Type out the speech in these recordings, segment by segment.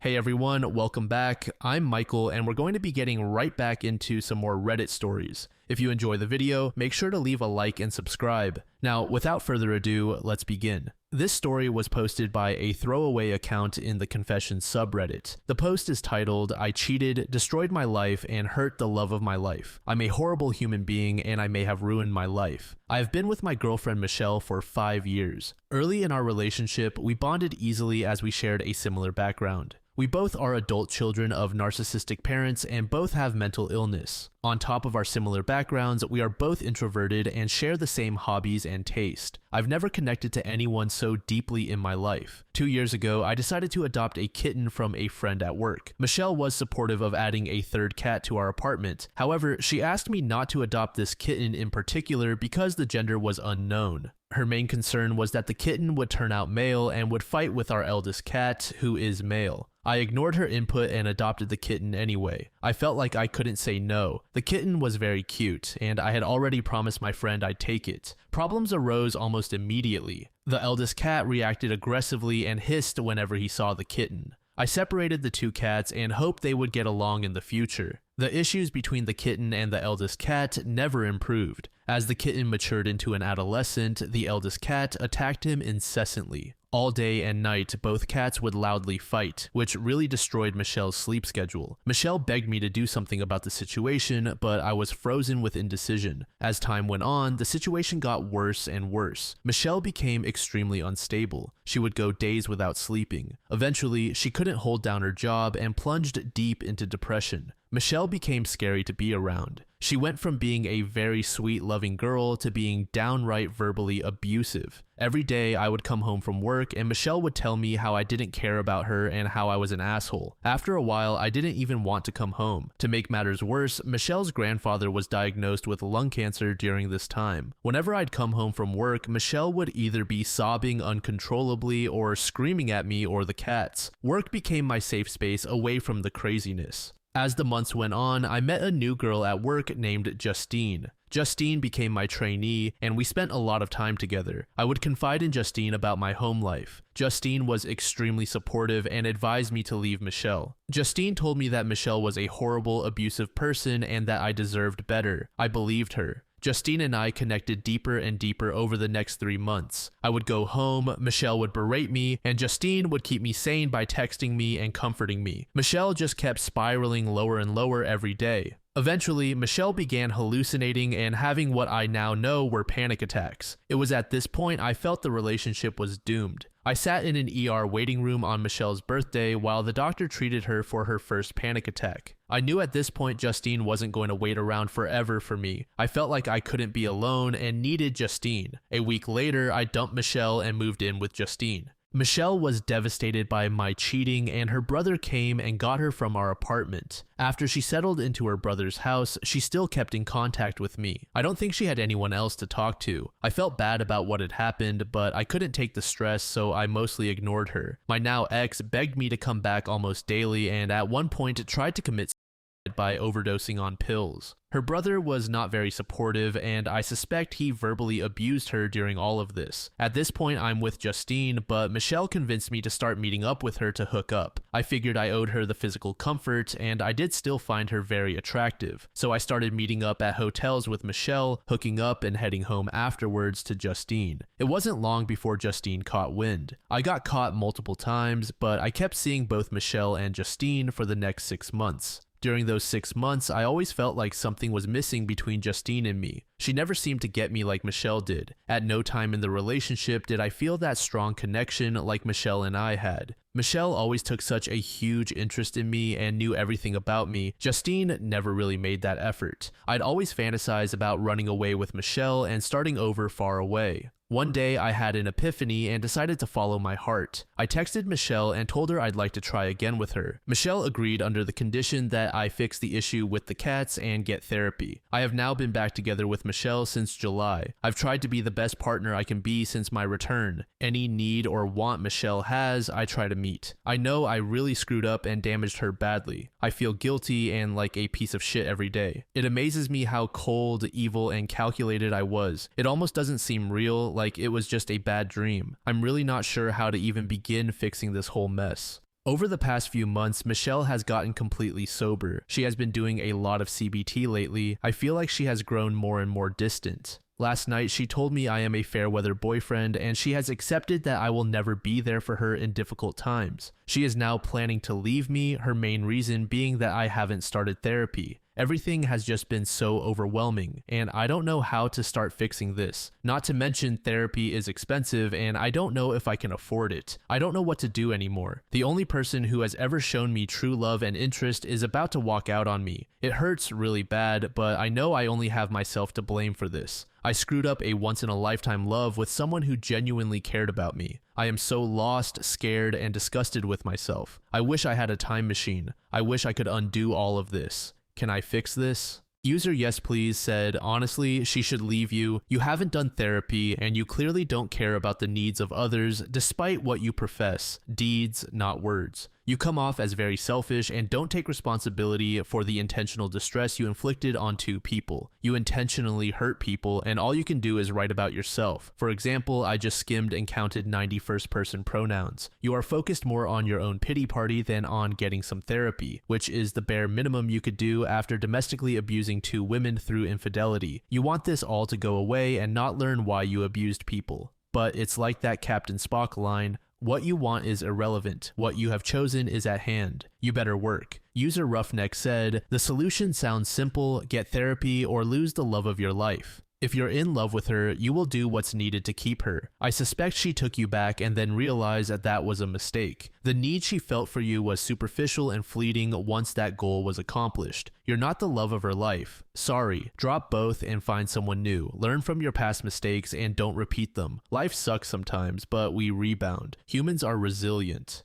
Hey everyone, welcome back. I'm Michael and we're going to be getting right back into some more Reddit stories. If you enjoy the video, make sure to leave a like and subscribe. Now, without further ado, let's begin. This story was posted by a throwaway account in the Confessions subreddit. The post is titled, "I cheated, destroyed my life, and hurt the love of my life. I'm a horrible human being and I may have ruined my life. I have been with my girlfriend Michelle for 5 years. Early in our relationship, we bonded easily as we shared a similar background. We both are adult children of narcissistic parents and both have mental illness. On top of our similar backgrounds, we are both introverted and share the same hobbies and taste. I've never connected to anyone so deeply in my life. 2 years ago, I decided to adopt a kitten from a friend at work. Michelle was supportive of adding a third cat to our apartment. However, she asked me not to adopt this kitten in particular because the gender was unknown. Her main concern was that the kitten would turn out male and would fight with our eldest cat, who is male. I ignored her input and adopted the kitten anyway. I felt like I couldn't say no. The kitten was very cute, and I had already promised my friend I'd take it. Problems arose almost immediately. The eldest cat reacted aggressively and hissed whenever he saw the kitten. I separated the two cats and hoped they would get along in the future. The issues between the kitten and the eldest cat never improved. As the kitten matured into an adolescent, the eldest cat attacked him incessantly. All day and night, both cats would loudly fight, which really destroyed Michelle's sleep schedule. Michelle begged me to do something about the situation, but I was frozen with indecision. As time went on, the situation got worse and worse. Michelle became extremely unstable. She would go days without sleeping. Eventually, she couldn't hold down her job and plunged deep into depression. Michelle became scary to be around. She went from being a very sweet, loving girl to being downright verbally abusive. Every day I would come home from work and Michelle would tell me how I didn't care about her and how I was an asshole. After a while, I didn't even want to come home. To make matters worse, Michelle's grandfather was diagnosed with lung cancer during this time. Whenever I'd come home from work, Michelle would either be sobbing uncontrollably or screaming at me or the cats. Work became my safe space away from the craziness. As the months went on, I met a new girl at work named Justine. Justine became my trainee, and we spent a lot of time together. I would confide in Justine about my home life. Justine was extremely supportive and advised me to leave Michelle. Justine told me that Michelle was a horrible, abusive person and that I deserved better. I believed her. Justine and I connected deeper and deeper over the next 3 months. I would go home, Michelle would berate me, and Justine would keep me sane by texting me and comforting me. Michelle just kept spiraling lower and lower every day. Eventually, Michelle began hallucinating and having what I now know were panic attacks. It was at this point I felt the relationship was doomed. I sat in an ER waiting room on Michelle's birthday while the doctor treated her for her first panic attack. I knew at this point Justine wasn't going to wait around forever for me. I felt like I couldn't be alone and needed Justine. A week later, I dumped Michelle and moved in with Justine. Michelle was devastated by my cheating and her brother came and got her from our apartment. After she settled into her brother's house, she still kept in contact with me. I don't think she had anyone else to talk to. I felt bad about what had happened, but I couldn't take the stress, so I mostly ignored her. My now ex begged me to come back almost daily and at one point tried to commit suicide by overdosing on pills. Her brother was not very supportive, and I suspect he verbally abused her during all of this. At this point, I'm with Justine, but Michelle convinced me to start meeting up with her to hook up. I figured I owed her the physical comfort, and I did still find her very attractive. So I started meeting up at hotels with Michelle, hooking up and heading home afterwards to Justine. It wasn't long before Justine caught wind. I got caught multiple times, but I kept seeing both Michelle and Justine for the next 6 months. During those 6 months, I always felt like something was missing between Justine and me. She never seemed to get me like Michelle did. At no time in the relationship did I feel that strong connection like Michelle and I had. Michelle always took such a huge interest in me and knew everything about me. Justine never really made that effort. I'd always fantasize about running away with Michelle and starting over far away. One day I had an epiphany and decided to follow my heart. I texted Michelle and told her I'd like to try again with her. Michelle agreed under the condition that I fix the issue with the cats and get therapy. I have now been back together with Michelle since July. I've tried to be the best partner I can be since my return. Any need or want Michelle has, I try to meet. I know I really screwed up and damaged her badly. I feel guilty and like a piece of shit every day. It amazes me how cold, evil, and calculated I was. It almost doesn't seem real, like it was just a bad dream. I'm really not sure how to even begin fixing this whole mess. Over the past few months, Michelle has gotten completely sober. She has been doing a lot of CBT lately. I feel like she has grown more and more distant. Last night, she told me I am a fair-weather boyfriend, and she has accepted that I will never be there for her in difficult times. She is now planning to leave me, her main reason being that I haven't started therapy. Everything has just been so overwhelming, and I don't know how to start fixing this. Not to mention, therapy is expensive, and I don't know if I can afford it. I don't know what to do anymore. The only person who has ever shown me true love and interest is about to walk out on me. It hurts really bad, but I know I only have myself to blame for this. I screwed up a once-in-a-lifetime love with someone who genuinely cared about me. I am so lost, scared, and disgusted with myself. I wish I had a time machine. I wish I could undo all of this. Can I fix this? User Yes Please said, honestly, she should leave you. You haven't done therapy, and you clearly don't care about the needs of others despite what you profess. Deeds, not words. You come off as very selfish and don't take responsibility for the intentional distress you inflicted on two people. You intentionally hurt people, and all you can do is write about yourself. For example, I just skimmed and counted 90 first-person pronouns. You are focused more on your own pity party than on getting some therapy, which is the bare minimum you could do after domestically abusing two women through infidelity. You want this all to go away and not learn why you abused people. But it's like that Captain Spock line, what you want is irrelevant. What you have chosen is at hand. You better work. User Roughneck said, the solution sounds simple, get therapy or lose the love of your life. If you're in love with her, you will do what's needed to keep her. I suspect she took you back and then realized that that was a mistake. The need she felt for you was superficial and fleeting once that goal was accomplished. You're not the love of her life. Sorry, drop both and find someone new. Learn from your past mistakes and don't repeat them. Life sucks sometimes, but we rebound. Humans are resilient.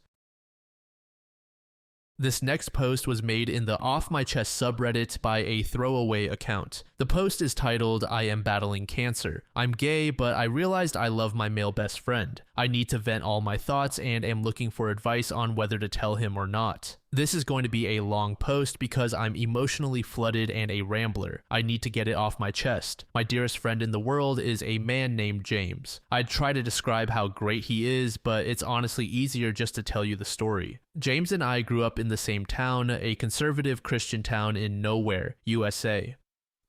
This next post was made in the Off My Chest subreddit by a throwaway account. The post is titled, I am battling cancer. I'm gay, but I realized I love my male best friend. I need to vent all my thoughts and am looking for advice on whether to tell him or not. This is going to be a long post because I'm emotionally flooded and a rambler. I need to get it off my chest. My dearest friend in the world is a man named James. I'd try to describe how great he is, but it's honestly easier just to tell you the story. James and I grew up in the same town, a conservative Christian town in Nowhere, USA.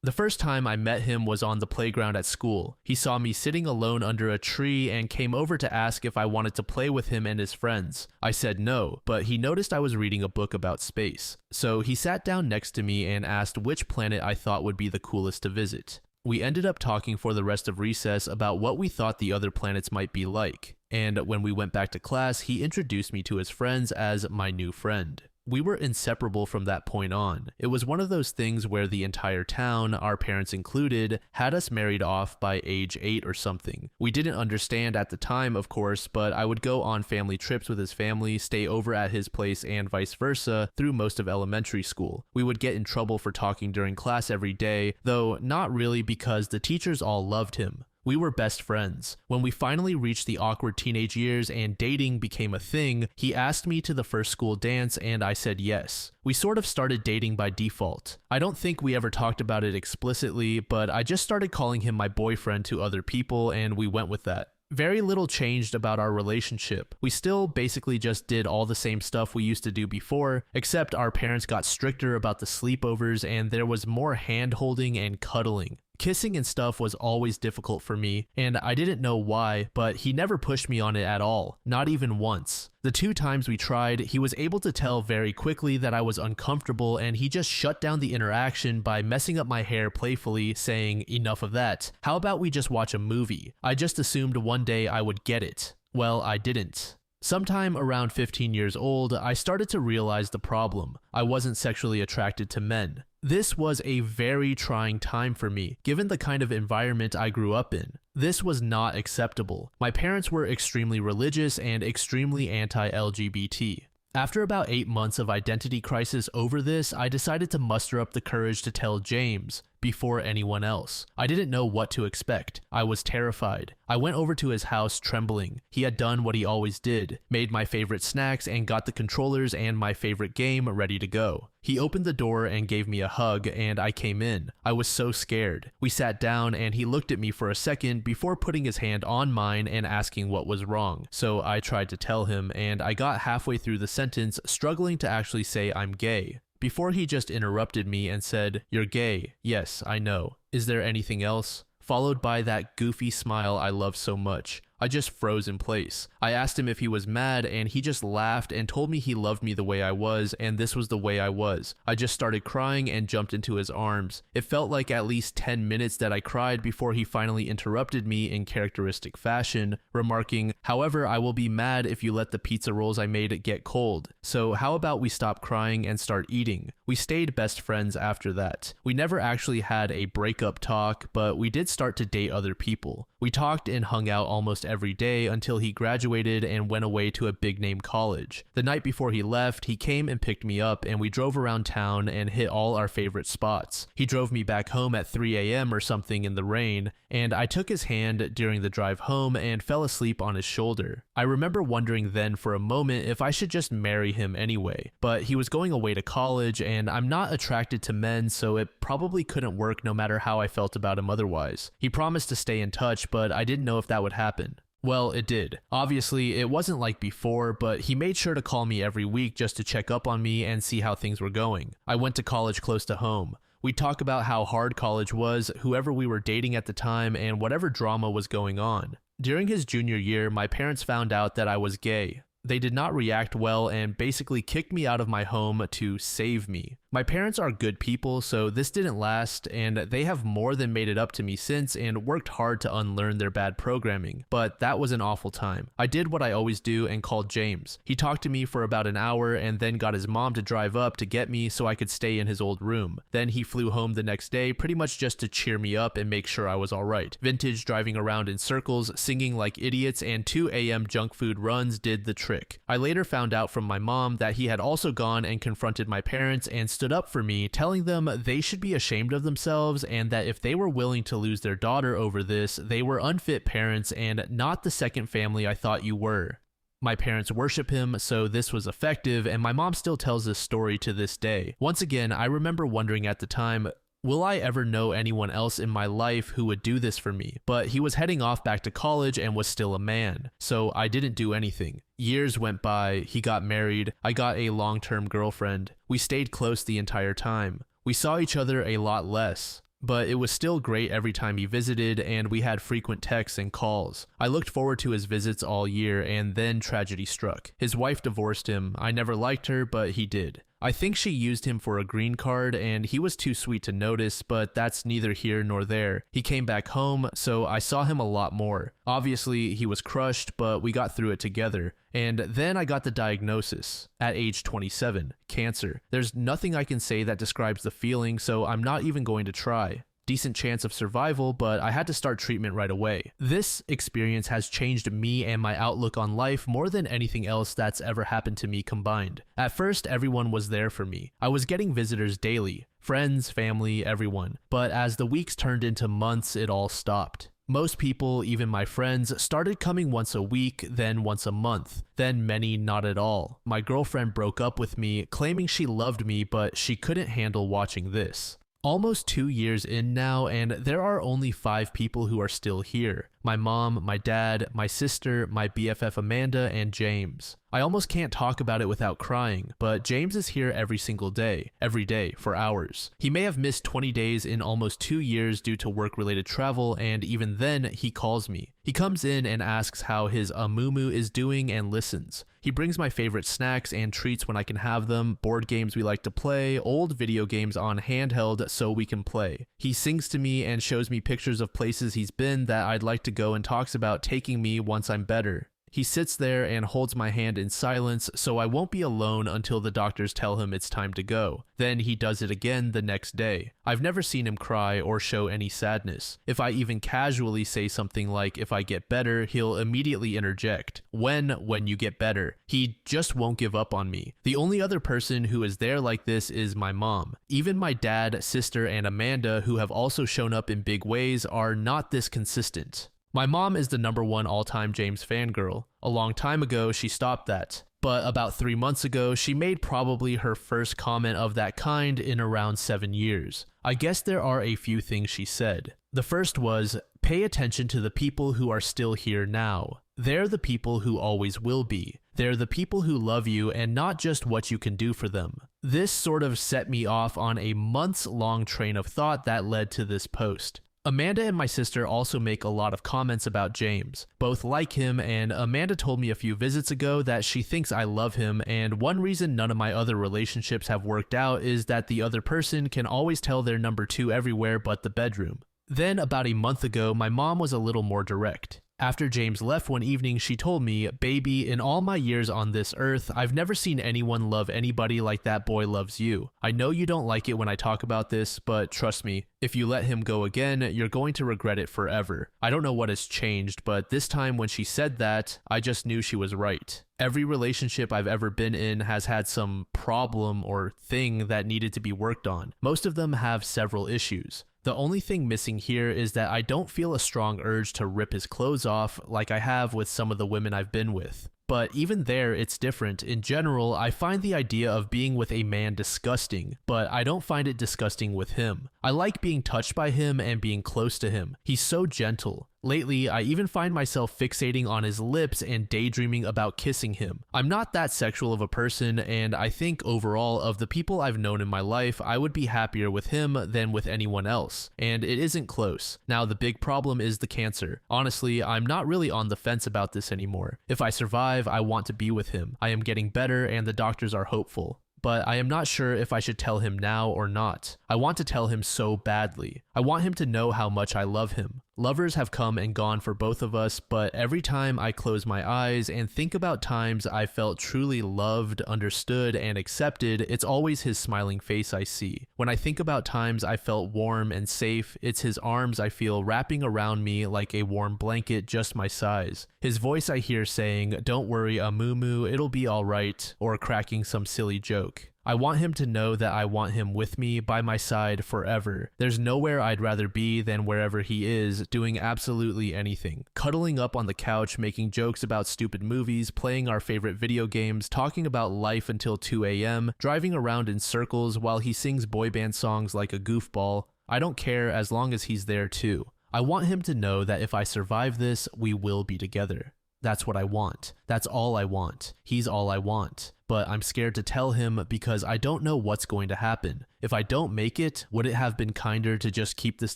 The first time I met him was on the playground at school. He saw me sitting alone under a tree and came over to ask if I wanted to play with him and his friends. I said no, but he noticed I was reading a book about space. So he sat down next to me and asked which planet I thought would be the coolest to visit. We ended up talking for the rest of recess about what we thought the other planets might be like. And when we went back to class, he introduced me to his friends as my new friend. We were inseparable from that point on. It was one of those things where the entire town, our parents included, had us married off by age 8 or something. We didn't understand at the time, of course, but I would go on family trips with his family, stay over at his place, and vice versa through most of elementary school. We would get in trouble for talking during class every day, though not really because the teachers all loved him. We were best friends. When we finally reached the awkward teenage years and dating became a thing, he asked me to the first school dance and I said yes. We sort of started dating by default. I don't think we ever talked about it explicitly, but I just started calling him my boyfriend to other people and we went with that. Very little changed about our relationship. We still basically just did all the same stuff we used to do before, except our parents got stricter about the sleepovers and there was more hand-holding and cuddling. Kissing and stuff was always difficult for me, and I didn't know why, but he never pushed me on it at all, not even once. The 2 times we tried, he was able to tell very quickly that I was uncomfortable and he just shut down the interaction by messing up my hair playfully, saying, enough of that. How about we just watch a movie? I just assumed one day I would get it. Well, I didn't. Sometime around 15 years old, I started to realize the problem. I wasn't sexually attracted to men. This was a very trying time for me, given the kind of environment I grew up in. This was not acceptable. My parents were extremely religious and extremely anti-LGBT. After about 8 months of identity crisis over this, I decided to muster up the courage to tell James. before anyone else. I didn't know what to expect. I was terrified. I went over to his house trembling. He had done what he always did, made my favorite snacks and got the controllers and my favorite game ready to go. He opened the door and gave me a hug, and I came in. I was so scared. We sat down and he looked at me for a second before putting his hand on mine and asking what was wrong. So I tried to tell him, and I got halfway through the sentence struggling to actually say I'm gay, before he just interrupted me and said, "You're gay. Yes, I know. Is there anything else?" Followed by that goofy smile I love so much. I just froze in place. I asked him if he was mad, and he just laughed and told me he loved me the way I was, and this was the way I was. I just started crying and jumped into his arms. It felt like at least 10 minutes that I cried before he finally interrupted me in characteristic fashion, remarking, "However, I will be mad if you let the pizza rolls I made get cold. So how about we stop crying and start eating?" We stayed best friends after that. We never actually had a breakup talk, but we did start to date other people. We talked and hung out almost every day until he graduated and went away to a big name college. The night before he left, he came and picked me up, and we drove around town and hit all our favorite spots. He drove me back home at 3 a.m. or something in the rain, and I took his hand during the drive home and fell asleep on his shoulder. I remember wondering then for a moment if I should just marry him anyway, but he was going away to college, and I'm not attracted to men, so it probably couldn't work no matter how I felt about him otherwise. He promised to stay in touch, but I didn't know if that would happen. Well, it did. Obviously, it wasn't like before, but he made sure to call me every week just to check up on me and see how things were going. I went to college close to home. We'd talk about how hard college was, whoever we were dating at the time, and whatever drama was going on. During his junior year, my parents found out that I was gay. They did not react well and basically kicked me out of my home to save me. My parents are good people, so this didn't last, and they have more than made it up to me since and worked hard to unlearn their bad programming, but that was an awful time. I did what I always do and called James. He talked to me for about an hour and then got his mom to drive up to get me so I could stay in his old room. Then he flew home the next day pretty much just to cheer me up and make sure I was alright. Vintage driving around in circles, singing like idiots, and 2 a.m. junk food runs did the trick. I later found out from my mom that he had also gone and confronted my parents and stood up for me, telling them they should be ashamed of themselves and that if they were willing to lose their daughter over this, they were unfit parents and not the second family I thought you were. My parents worship him, so this was effective, and my mom still tells this story to this day. Once again, I remember wondering at the time, will I ever know anyone else in my life who would do this for me? But he was heading off back to college and was still a man, so I didn't do anything. Years went by, he got married, I got a long-term girlfriend. We stayed close the entire time. We saw each other a lot less, but it was still great every time he visited, and we had frequent texts and calls. I looked forward to his visits all year, and then tragedy struck. His wife divorced him. I never liked her, but he did. I think she used him for a green card, and he was too sweet to notice, but that's neither here nor there. He came back home, so I saw him a lot more. Obviously, he was crushed, but we got through it together. And then I got the diagnosis, at age 27, cancer. There's nothing I can say that describes the feeling, so I'm not even going to try. Decent chance of survival, but I had to start treatment right away. This experience has changed me and my outlook on life more than anything else that's ever happened to me combined. At first, everyone was there for me. I was getting visitors daily, friends, family, everyone. But as the weeks turned into months, it all stopped. Most people, even my friends, started coming once a week, then once a month, then many not at all. My girlfriend broke up with me, claiming she loved me, but she couldn't handle watching this. Almost 2 years in now, and there are only 5 people who are still here. My mom, my dad, my sister, my BFF Amanda, and James. I almost can't talk about it without crying, but James is here every single day, every day, for hours. He may have missed 20 days in almost 2 years due to work-related travel, and even then, he calls me. He comes in and asks how his Amumu is doing and listens. He brings my favorite snacks and treats when I can have them, board games we like to play, old video games on handheld so we can play. He sings to me and shows me pictures of places he's been that I'd like to go and talks about taking me once I'm better. He sits there and holds my hand in silence so I won't be alone until the doctors tell him it's time to go. Then he does it again the next day. I've never seen him cry or show any sadness. If I even casually say something like, if I get better, he'll immediately interject. When you get better. He just won't give up on me. The only other person who is there like this is my mom. Even my dad, sister, and Amanda, who have also shown up in big ways, are not this consistent. My mom is the #1 all-time James fangirl. A long time ago, she stopped that. But about 3 months ago, she made probably her first comment of that kind in around 7 years. I guess there are a few things she said. The first was, pay attention to the people who are still here now. They're the people who always will be. They're the people who love you and not just what you can do for them. This sort of set me off on a months-long train of thought that led to this post. Amanda and my sister also make a lot of comments about James. Both like him, and Amanda told me a few visits ago that she thinks I love him, and one reason none of my other relationships have worked out is that the other person can always tell they're number 2 everywhere but the bedroom. Then about a month ago, my mom was a little more direct. After James left one evening, she told me, "Baby, in all my years on this earth, I've never seen anyone love anybody like that boy loves you. I know you don't like it when I talk about this, but trust me, if you let him go again, you're going to regret it forever." I don't know what has changed, but this time when she said that, I just knew she was right. Every relationship I've ever been in has had some problem or thing that needed to be worked on. Most of them have several issues. The only thing missing here is that I don't feel a strong urge to rip his clothes off like I have with some of the women I've been with. But even there, it's different. In general, I find the idea of being with a man disgusting, but I don't find it disgusting with him. I like being touched by him and being close to him. He's so gentle. Lately, I even find myself fixating on his lips and daydreaming about kissing him. I'm not that sexual of a person, and I think overall of the people I've known in my life, I would be happier with him than with anyone else, and it isn't close. Now, the big problem is the cancer. Honestly, I'm not really on the fence about this anymore. If I survive, I want to be with him. I am getting better, and the doctors are hopeful. But I am not sure if I should tell him now or not. I want to tell him so badly. I want him to know how much I love him. Lovers have come and gone for both of us, but every time I close my eyes and think about times I felt truly loved, understood, and accepted, it's always his smiling face I see. When I think about times I felt warm and safe, it's his arms I feel wrapping around me like a warm blanket just my size. His voice I hear saying, "Don't worry, Amumu, it'll be alright," or cracking some silly joke. I want him to know that I want him with me, by my side, forever. There's nowhere I'd rather be than wherever he is, doing absolutely anything. Cuddling up on the couch, making jokes about stupid movies, playing our favorite video games, talking about life until 2 a.m., driving around in circles while he sings boy band songs like a goofball. I don't care as long as he's there too. I want him to know that if I survive this, we will be together. That's what I want. That's all I want. He's all I want. But I'm scared to tell him because I don't know what's going to happen. If I don't make it, would it have been kinder to just keep this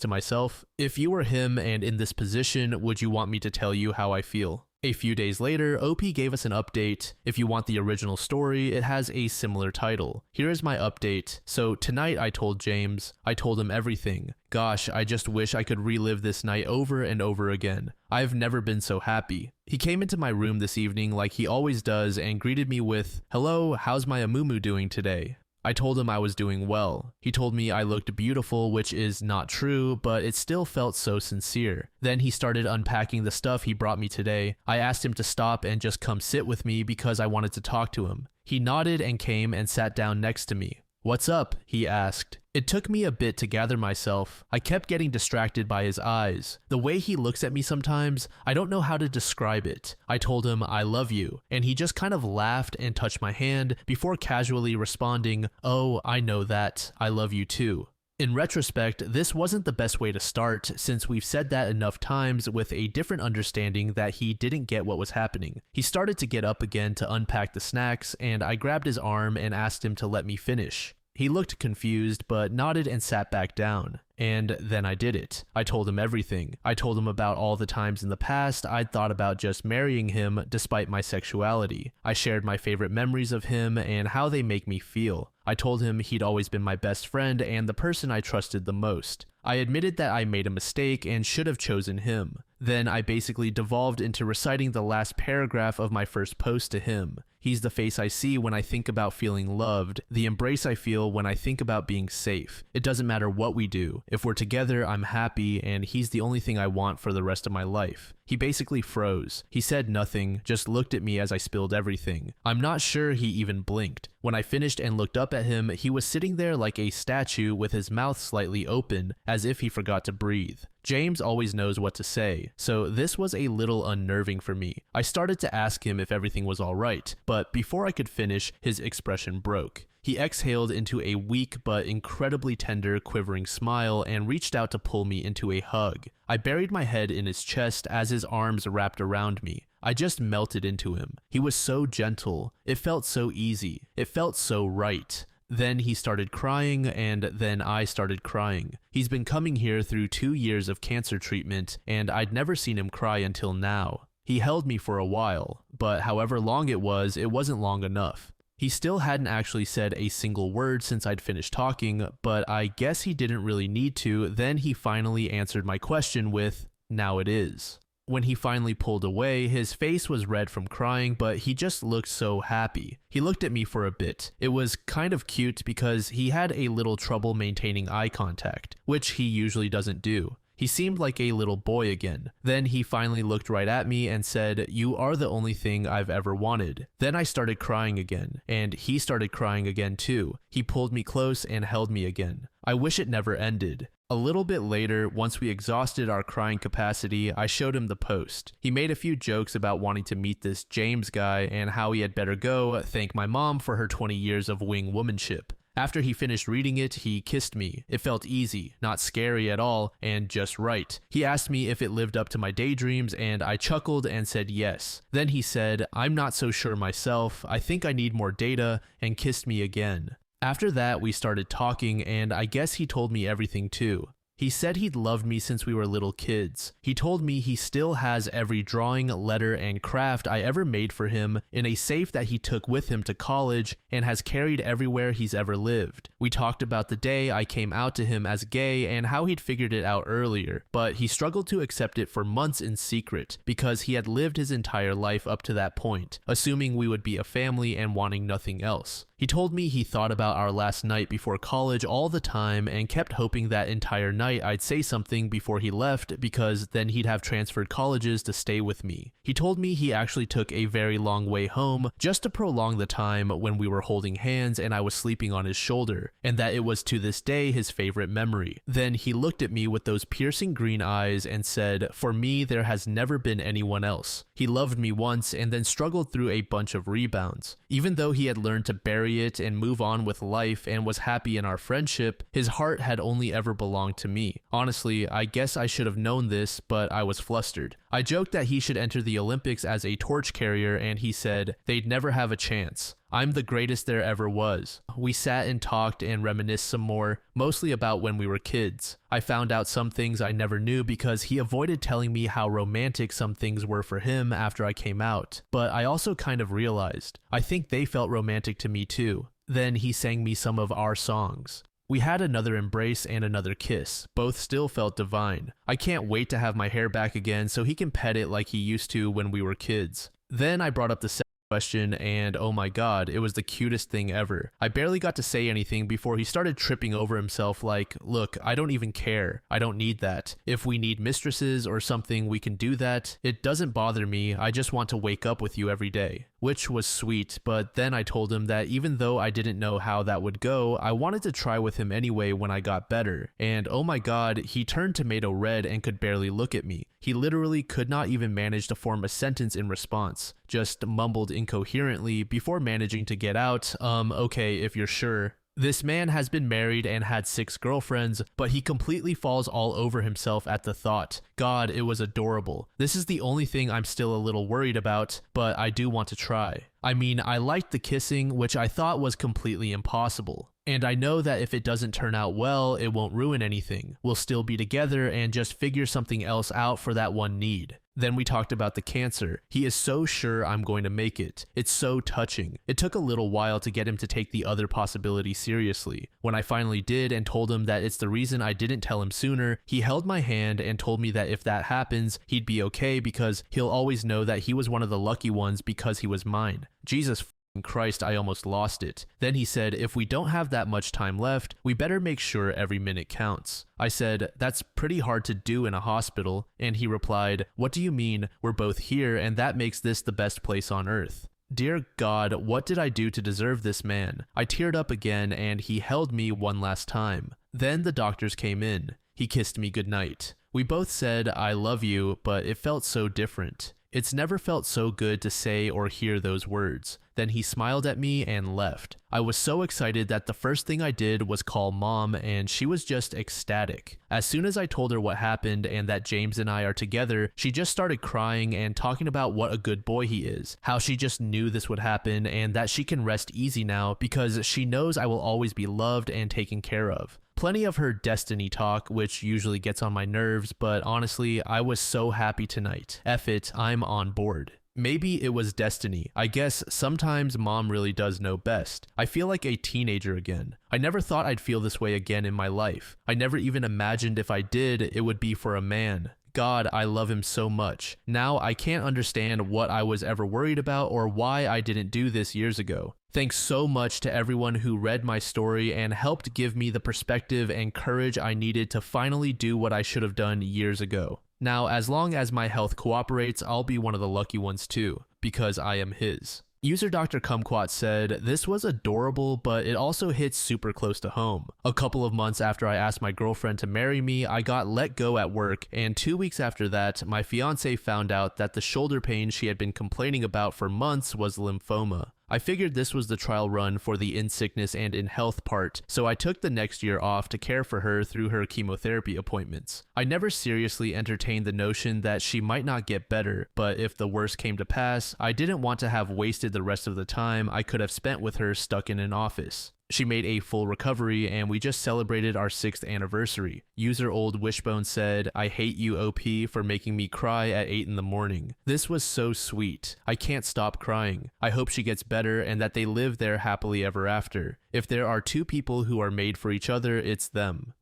to myself? If you were him and in this position, would you want me to tell you how I feel? A few days later, OP gave us an update. If you want the original story, it has a similar title. Here is my update. So tonight I told James, I told him everything. Gosh, I just wish I could relive this night over and over again. I've never been so happy. He came into my room this evening like he always does and greeted me with, "Hello, how's my Amumu doing today?" I told him I was doing well. He told me I looked beautiful, which is not true, but it still felt so sincere. Then he started unpacking the stuff he brought me today. I asked him to stop and just come sit with me because I wanted to talk to him. He nodded and came and sat down next to me. "What's up?" he asked. It took me a bit to gather myself. I kept getting distracted by his eyes. The way he looks at me sometimes, I don't know how to describe it. I told him, "I love you," and he just kind of laughed and touched my hand before casually responding, "Oh, I know that. I love you too." In retrospect, this wasn't the best way to start since we've said that enough times with a different understanding that he didn't get what was happening. He started to get up again to unpack the snacks, and I grabbed his arm and asked him to let me finish. He looked confused, but nodded and sat back down. And then I did it. I told him everything. I told him about all the times in the past I'd thought about just marrying him despite my sexuality. I shared my favorite memories of him and how they make me feel. I told him he'd always been my best friend and the person I trusted the most. I admitted that I made a mistake and should have chosen him. Then I basically devolved into reciting the last paragraph of my first post to him. He's the face I see when I think about feeling loved, the embrace I feel when I think about being safe. It doesn't matter what we do. If we're together, I'm happy, and he's the only thing I want for the rest of my life. He basically froze. He said nothing, just looked at me as I spilled everything. I'm not sure he even blinked. When I finished and looked up at him, he was sitting there like a statue with his mouth slightly open, as if he forgot to breathe. James always knows what to say, so this was a little unnerving for me. I started to ask him if everything was alright, but before I could finish, his expression broke. He exhaled into a weak but incredibly tender, quivering smile and reached out to pull me into a hug. I buried my head in his chest as his arms wrapped around me. I just melted into him. He was so gentle. It felt so easy. It felt so right. Then he started crying, and then I started crying. He's been coming here through 2 years of cancer treatment, and I'd never seen him cry until now. He held me for a while, but however long it wasn't long enough. He still hadn't actually said a single word since I'd finished talking, but I guess he didn't really need to. Then he finally answered my question with, "Now it is." When he finally pulled away, his face was red from crying, but he just looked so happy. He looked at me for a bit. It was kind of cute because he had a little trouble maintaining eye contact, which he usually doesn't do. He seemed like a little boy again. Then he finally looked right at me and said, "You are the only thing I've ever wanted." Then I started crying again, and he started crying again too. He pulled me close and held me again. I wish it never ended. A little bit later, once we exhausted our crying capacity, I showed him the post. He made a few jokes about wanting to meet this James guy and how he had better go thank my mom for her 20 years of wing womanship. After he finished reading it, he kissed me. It felt easy, not scary at all, and just right. He asked me if it lived up to my daydreams, and I chuckled and said yes. Then he said, "I'm not so sure myself, I think I need more data," and kissed me again. After that, we started talking, and I guess he told me everything too. He said he'd loved me since we were little kids. He told me he still has every drawing, letter, and craft I ever made for him in a safe that he took with him to college and has carried everywhere he's ever lived. We talked about the day I came out to him as gay and how he'd figured it out earlier, but he struggled to accept it for months in secret because he had lived his entire life up to that point, assuming we would be a family and wanting nothing else. He told me he thought about our last night before college all the time and kept hoping that entire night I'd say something before he left because then he'd have transferred colleges to stay with me. He told me he actually took a very long way home just to prolong the time when we were holding hands and I was sleeping on his shoulder, and that it was to this day his favorite memory. Then he looked at me with those piercing green eyes and said, "For me, there has never been anyone else." He loved me once and then struggled through a bunch of rebounds. Even though he had learned to bury it and move on with life and was happy in our friendship, his heart had only ever belonged to me. Honestly, I guess I should have known this, but I was flustered. I joked that he should enter the Olympics as a torch carrier, and he said, "They'd never have a chance. I'm the greatest there ever was." We sat and talked and reminisced some more, mostly about when we were kids. I found out some things I never knew because he avoided telling me how romantic some things were for him after I came out. But I also kind of realized, I think they felt romantic to me too. Then he sang me some of our songs. We had another embrace and another kiss. Both still felt divine. I can't wait to have my hair back again so he can pet it like he used to when we were kids. Then I brought up the question, and oh my god, it was the cutest thing ever. I barely got to say anything before he started tripping over himself like, "Look, I don't even care. I don't need that. If we need mistresses or something, we can do that. It doesn't bother me. I just want to wake up with you every day." Which was sweet, but then I told him that even though I didn't know how that would go, I wanted to try with him anyway when I got better. And oh my god, he turned tomato red and could barely look at me. He literally could not even manage to form a sentence in response, just mumbled incoherently before managing to get out, "Okay, if you're sure." This man has been married and had 6 girlfriends, but he completely falls all over himself at the thought. God, it was adorable. This is the only thing I'm still a little worried about, but I do want to try. I mean, I liked the kissing, which I thought was completely impossible. And I know that if it doesn't turn out well, it won't ruin anything. We'll still be together and just figure something else out for that one need. Then we talked about the cancer. He is so sure I'm going to make it. It's so touching. It took a little while to get him to take the other possibility seriously. When I finally did and told him that it's the reason I didn't tell him sooner, he held my hand and told me that if that happens, he'd be okay because he'll always know that he was one of the lucky ones because he was mine. Jesus Christ, I almost lost it. Then he said, if we don't have that much time left, we better make sure every minute counts. I said, that's pretty hard to do in a hospital, and he replied, what do you mean? We're both here, and that makes this the best place on earth. Dear God, what did I do to deserve this man? I teared up again, and he held me one last time. Then the doctors came in. He kissed me goodnight. We both said, I love you, but it felt so different. It's never felt so good to say or hear those words. Then he smiled at me and left. I was so excited that the first thing I did was call Mom, and she was just ecstatic. As soon as I told her what happened and that James and I are together, she just started crying and talking about what a good boy he is, how she just knew this would happen and that she can rest easy now because she knows I will always be loved and taken care of. Plenty of her destiny talk, which usually gets on my nerves, but honestly, I was so happy tonight. F it, I'm on board. Maybe it was destiny. I guess sometimes Mom really does know best. I feel like a teenager again. I never thought I'd feel this way again in my life. I never even imagined if I did, it would be for a man. God, I love him so much. Now I can't understand what I was ever worried about or why I didn't do this years ago. Thanks so much to everyone who read my story and helped give me the perspective and courage I needed to finally do what I should have done years ago. Now, as long as my health cooperates, I'll be one of the lucky ones too, because I am his. User Dr. Kumquat said, this was adorable, but it also hits super close to home. A couple of months after I asked my girlfriend to marry me, I got let go at work, and 2 weeks after that, my fiance found out that the shoulder pain she had been complaining about for months was lymphoma. I figured this was the trial run for the in sickness and in health part, so I took the next year off to care for her through her chemotherapy appointments. I never seriously entertained the notion that she might not get better, but if the worst came to pass, I didn't want to have wasted the rest of the time I could have spent with her stuck in an office. She made a full recovery, and we just celebrated our 6th anniversary. User Old Wishbone said, I hate you, OP, for making me cry at 8 in the morning. This was so sweet. I can't stop crying. I hope she gets better and that they live there happily ever after. If there are two people who are made for each other, it's them.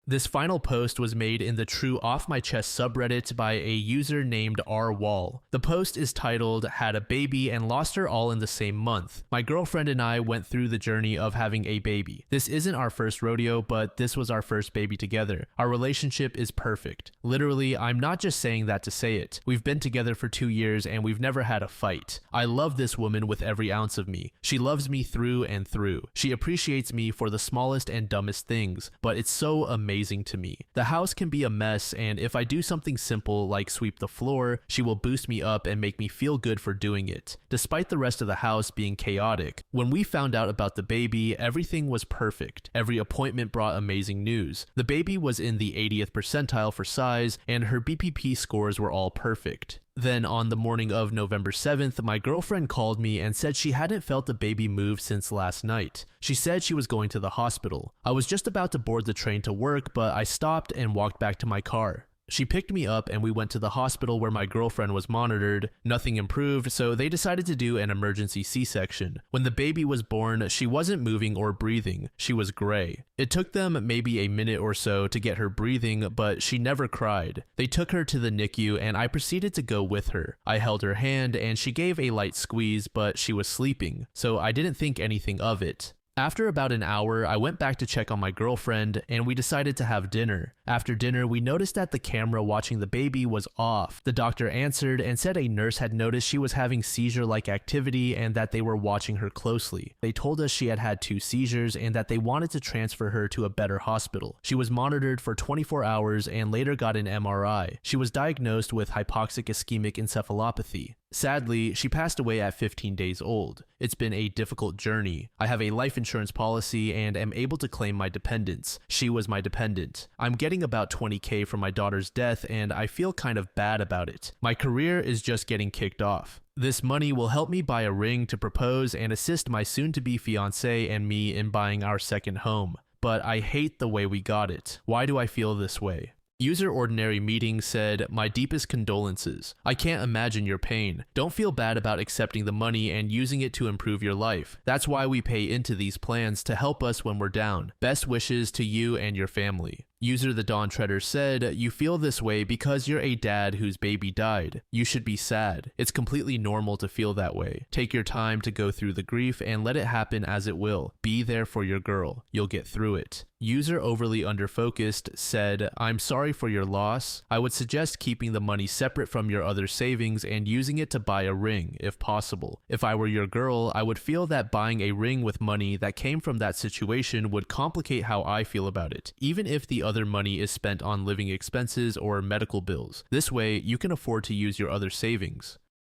This final post was made in the True Off My Chest subreddit by a user named rwall. The post is titled, Had a Baby and Lost Her All in the Same Month. My girlfriend and I went through the journey of having a baby. This isn't our first rodeo, but this was our first baby together. Our relationship is perfect. Literally, I'm not just saying that to say it. We've been together for 2 years and we've never had a fight. I love this woman with every ounce of me. She loves me through and through. She appreciates me for the smallest and dumbest things, but it's so amazing to me. The house can be a mess, and if I do something simple like sweep the floor, she will boost me up and make me feel good for doing it, despite the rest of the house being chaotic. When we found out about the baby, everything was perfect. Every appointment brought amazing news. The baby was in the 80th percentile for size, and her BPP scores were all perfect. Then on the morning of November 7th, my girlfriend called me and said she hadn't felt the baby move since last night. She said she was going to the hospital. I was just about to board the train to work, but I stopped and walked back to my car. She picked me up and we went to the hospital where my girlfriend was monitored. Nothing improved, so they decided to do an emergency C-section. When the baby was born, she wasn't moving or breathing. She was gray. It took them maybe a minute or so to get her breathing, but she never cried. They took her to the NICU and I proceeded to go with her. I held her hand and she gave a light squeeze, but she was sleeping, so I didn't think anything of it. After about an hour, I went back to check on my girlfriend, and we decided to have dinner. After dinner, we noticed that the camera watching the baby was off. The doctor answered and said a nurse had noticed she was having seizure-like activity and that they were watching her closely. They told us she had had 2 seizures and that they wanted to transfer her to a better hospital. She was monitored for 24 hours and later got an MRI. She was diagnosed with hypoxic ischemic encephalopathy. Sadly, she passed away at 15 days old. It's been a difficult journey. I have a life insurance policy and am able to claim my dependents. She was my dependent. I'm getting about $20K from my daughter's death and I feel kind of bad about it. My career is just getting kicked off. This money will help me buy a ring to propose and assist my soon-to-be fiancé and me in buying our second home. But I hate the way we got it. Why do I feel this way? User Ordinary Meeting said, "My deepest condolences. I can't imagine your pain. Don't feel bad about accepting the money and using it to improve your life. That's why we pay into these plans to help us when we're down. Best wishes to you and your family." User The Dawn Treader said, "You feel this way because you're a dad whose baby died. You should be sad. It's completely normal to feel that way. Take your time to go through the grief and let it happen as it will. Be there for your girl. You'll get through it." User Overly Underfocused said, "I'm sorry for your loss. I would suggest keeping the money separate from your other savings and using it to buy a ring, if possible. If I were your girl, I would feel that buying a ring with money that came from that situation would complicate how I feel about it, even if the other money is spent on living expenses or medical bills. This way, you can afford to use your other savings."